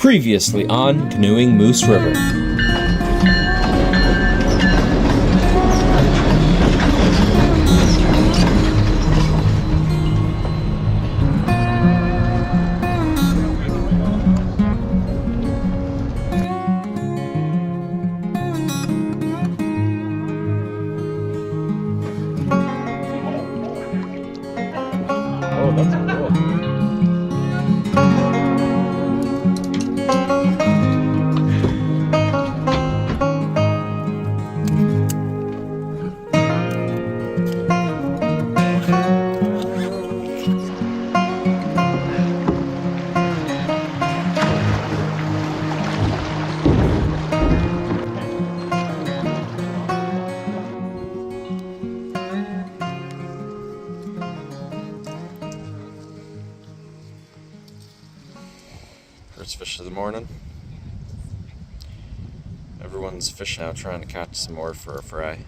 Previously on Canoeing Moose River. Oh, that's cool. First fish of the morning. Everyone's fishing out trying to catch some more for a fry.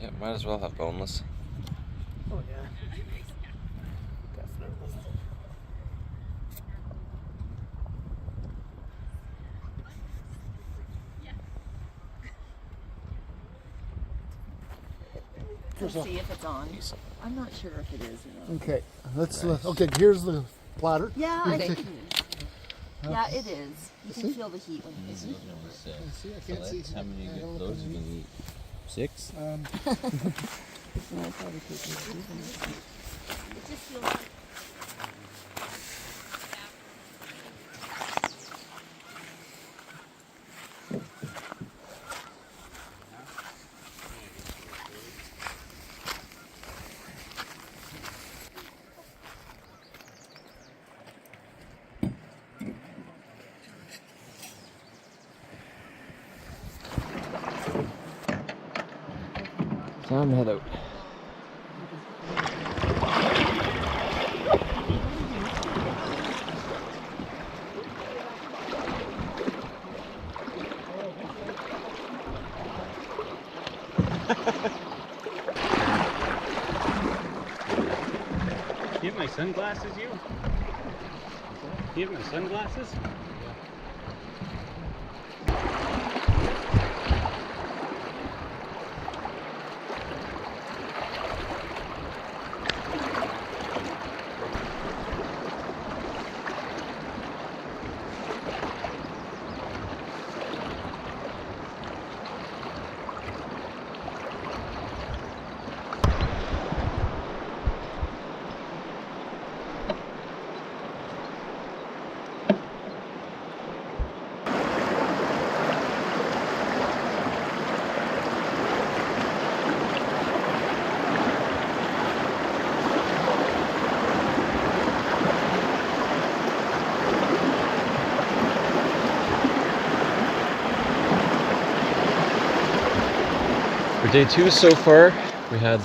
Yeah, might as well have boneless. Oh yeah, definitely. Let's see if it's on. I'm not sure if it is or not. Okay, let's. Okay, here's the platter. Yeah, I Okay. think it is. Yeah, it is. You can feel the heat when you see it. See, I can't see. How many of those you can eat? 6? Time to head out. You have my sunglasses, you? You have my sunglasses? For day 2 so far, we had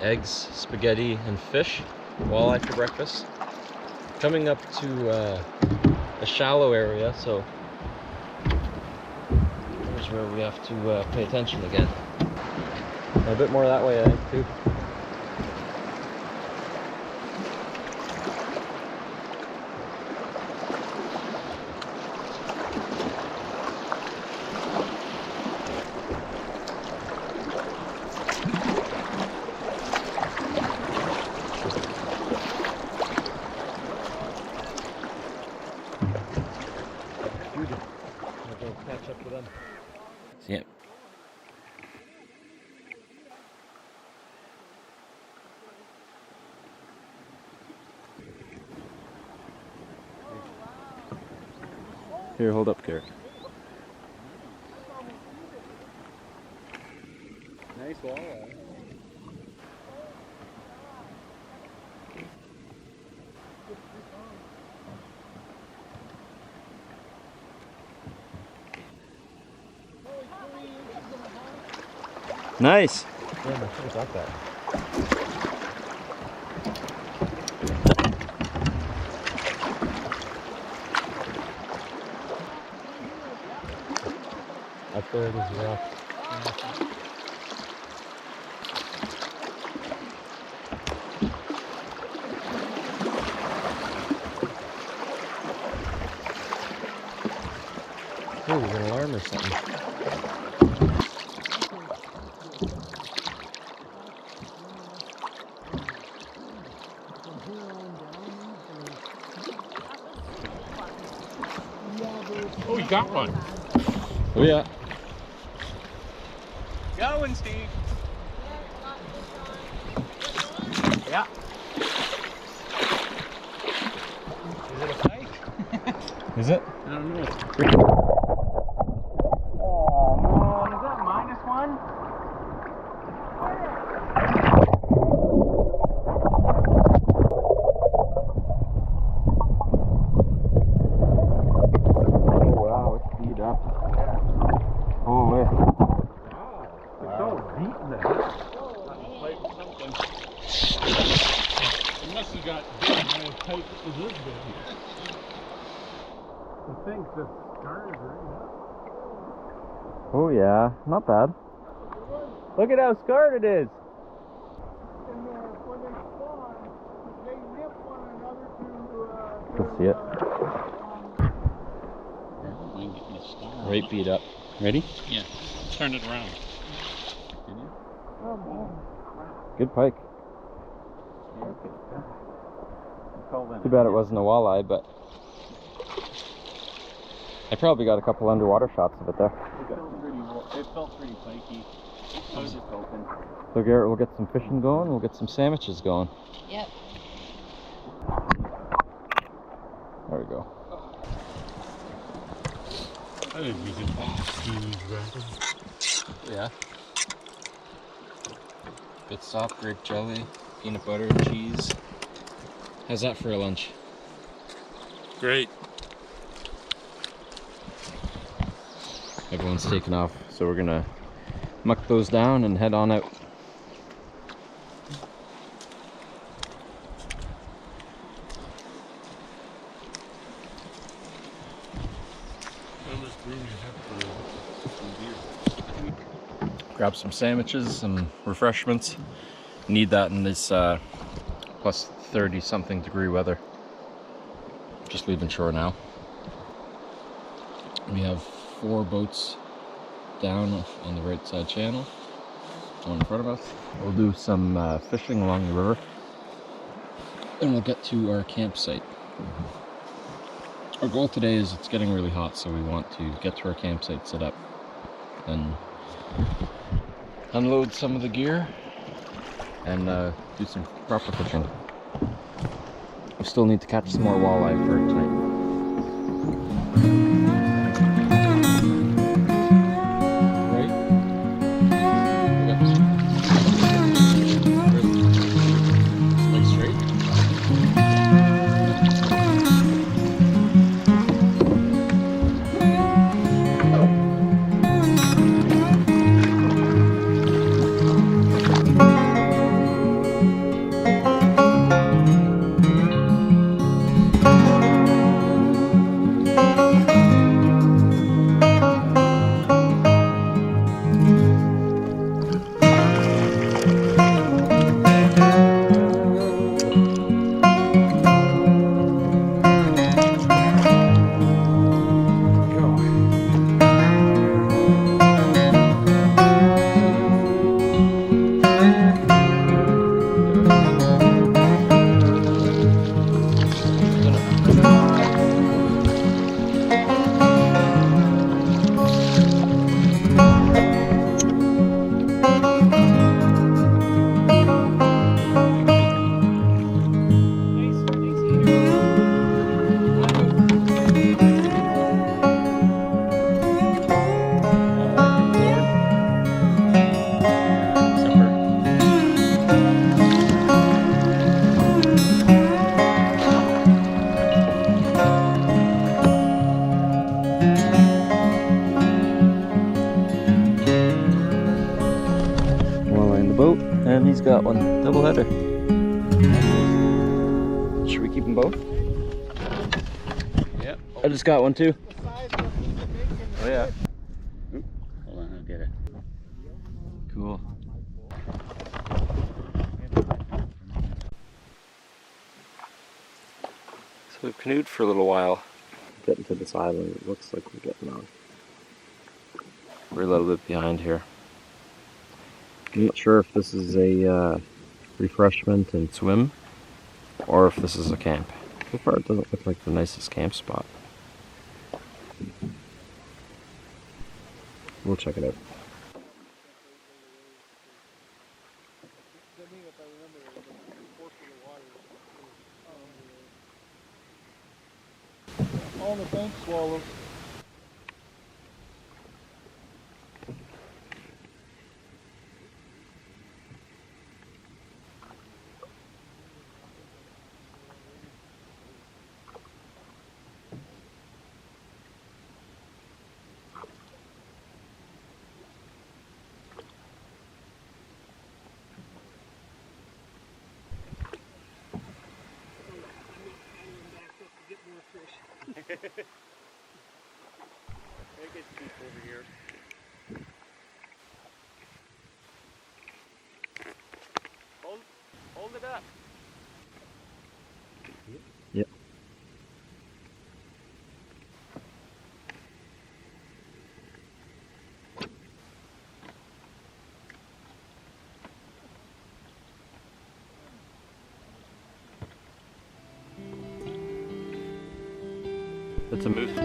eggs, spaghetti, and fish, walleye for breakfast. Coming up to a shallow area, so here's where we have to pay attention again. A bit more that way, I think, too. Catch up with them. Yep. Here, hold up, Garrett. Nice walleye. Nice. Yeah, I should have got that. Up there it is, yeah. Oh, there's an alarm or something. Oh, you got one. Oh yeah. Going, Steve. Yeah. Is it a pike? Is it? I don't know. Oh man, is that -1? Oh wow, it's beat up. Oh yeah. It's so deep there. Like something. It must have got big when it was tight as this big. The thing's just started right now. Oh yeah, not bad. Look at how scarred it is. And when they spawn, they nip one another to. Let's see it. We can get this star. Right beat up. Ready? Yeah. Turn it around. Good pike. Too bad it wasn't a walleye, but I probably got a couple underwater shots of it there. It felt pretty pikey. I was just hoping. So Garrett, we'll get some fishing going, we'll get some sandwiches going. Yep. There we go. I didn't use it. Yeah. Bit soft grape jelly, peanut butter, and cheese. How's that for a lunch? Great. Everyone's taken off, so we're gonna muck those down and head on out. Grab some sandwiches, some refreshments. Need that in this plus 30 something degree weather. Just leaving shore now. We have 4 boats down on the right side channel, one in front of us. We'll do some fishing along the river, and we'll get to our campsite. Our goal today is, it's getting really hot, so we want to get to our campsite, set up, then unload some of the gear and do some proper fishing. We still need to catch some more walleye for tonight. together. Should we keep them both? Yep. I just got one too. The size of the bacon. Oh yeah. Oop. Hold on, I'll get it. Cool. So we've canoed for a little while. Getting to this island, it looks like we're getting on. We're a little bit behind here. I'm not sure if this is a refreshment and swim, or if this is a camp. So far it doesn't look like the nicest camp spot. We'll check it out. All the bank swallows. Take it deep over here. Hold it up. Yep. That's a moose.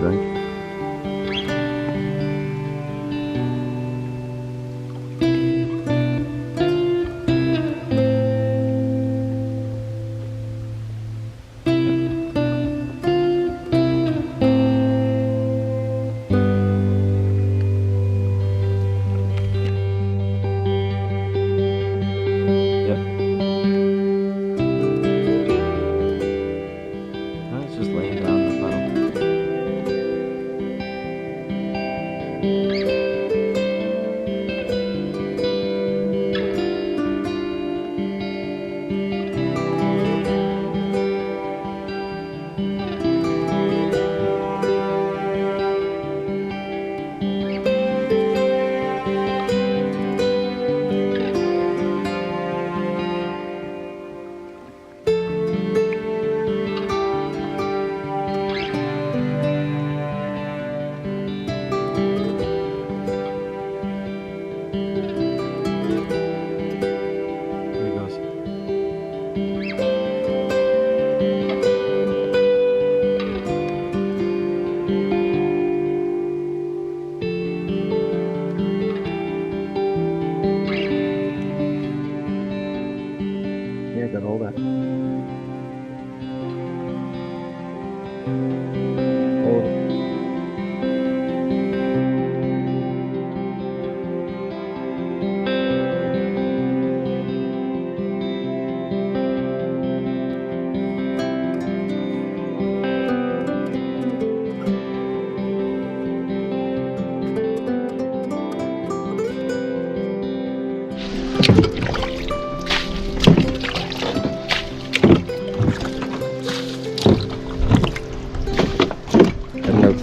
Drink. Got all that.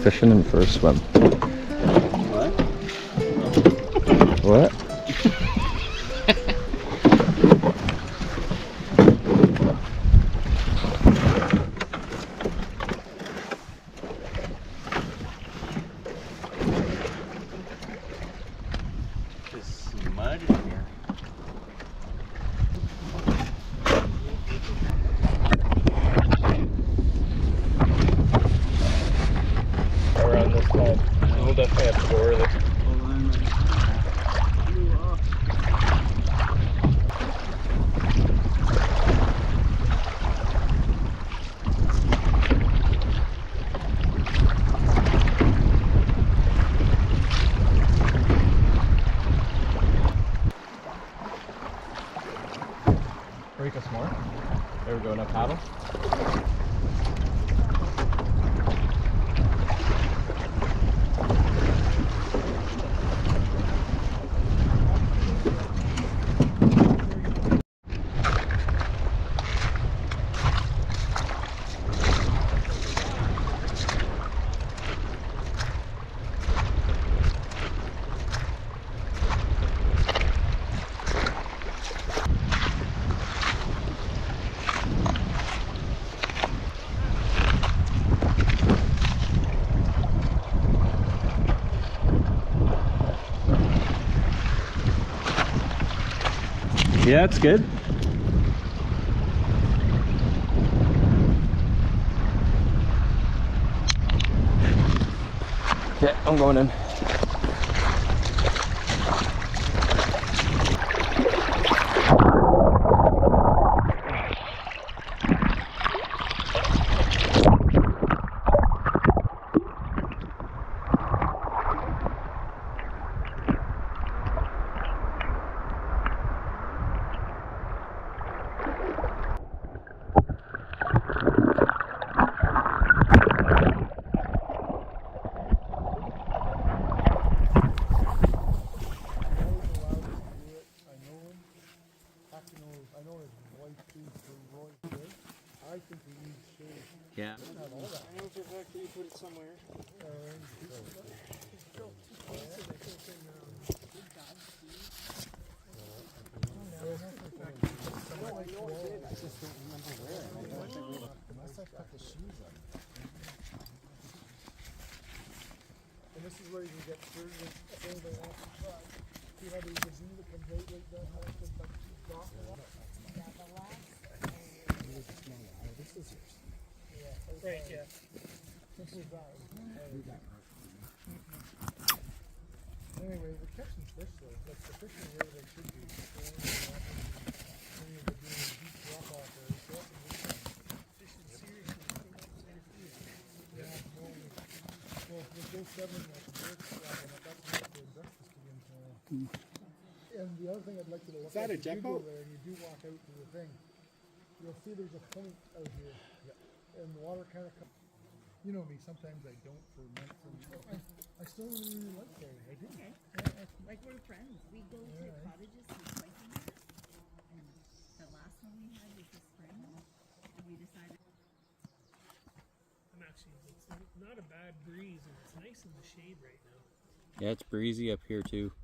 Fishing and for a swim. What? What? There's mud in here. Around this side. We'll definitely have to go early. Break us more. There we go, now paddle. Yeah, it's good. Okay, I'm going in. Yeah. And this is where you can get through if anybody wants to try. See how there's a view that comes right down there to the dock? Right, yeah. Simple as that. Anyway, we're catching fish though. Like the fishing where they should be. They're doing deep drop off there. So that's a good thing. Fishing seriously. Yeah, no. Well, with those seven like birds flying up, that's enough for breakfast to get And the other thing I'd like you to look at, if you go there and you do walk out to the thing, you'll see there's a point out here. And the water kind of comes. You know me, sometimes I don't for months. And I still really like that. I do. Okay. Like we're friends. We go to cottages twice a year. And the last one we had was this spring. And we decided. I'm actually, it's not a bad breeze and it's nice in the shade right now. Yeah, it's breezy up here too.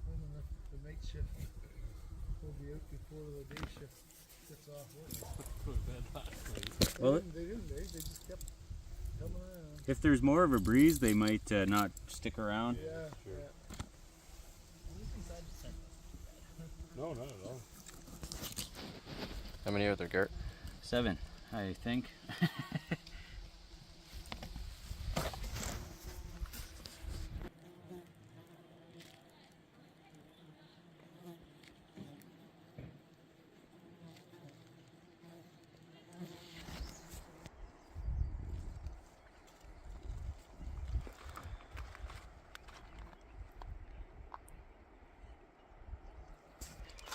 And then the night shift will be out before the day shift gets off work. Well, They didn't, they just kept coming around. if there's more of a breeze, they might not stick around. Yeah, yeah. No, not at all. How many are there, Gert? 7, I think.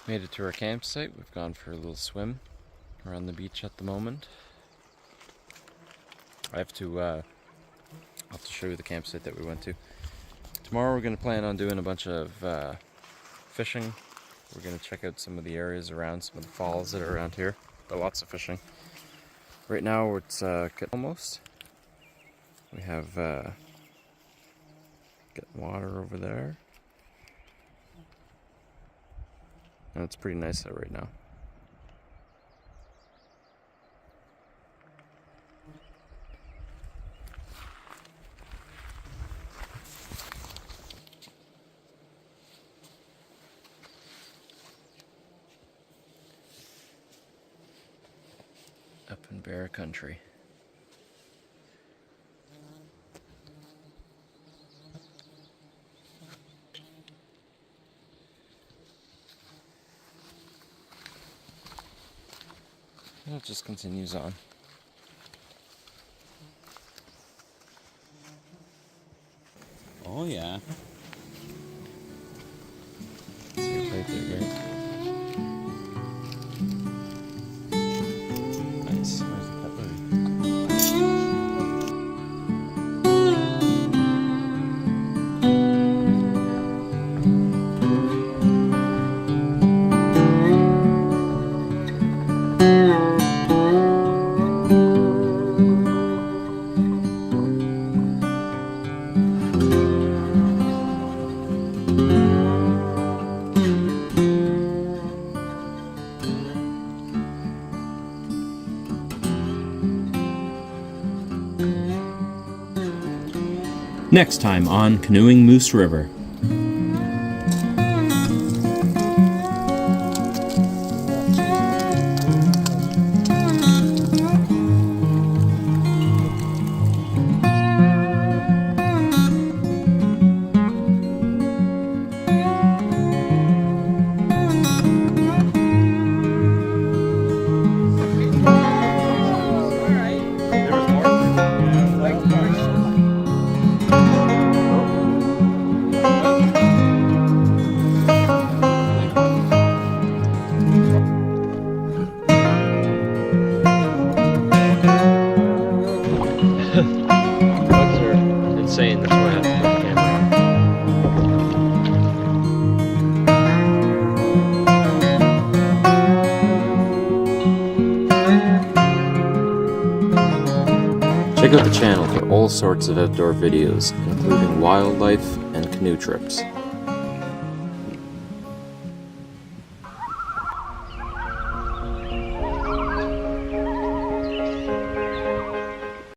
Made it to our campsite. We've gone for a little swim around the beach at the moment. I'll have to show you the campsite that we went to. Tomorrow we're going to plan on doing a bunch of fishing. We're going to check out some of the areas around, some of the falls that are around here. But lots of fishing. Right now it's almost. We have Get water over there. And it's pretty nice out right now. Up in Backcountry. And it just continues on. Oh yeah. See, right there, right? Nice. Where's the pepper? Next time on Canoeing Moose River. Bugs are insane, that's why I have to put the camera. Check out the channel for all sorts of outdoor videos, including wildlife and canoe trips.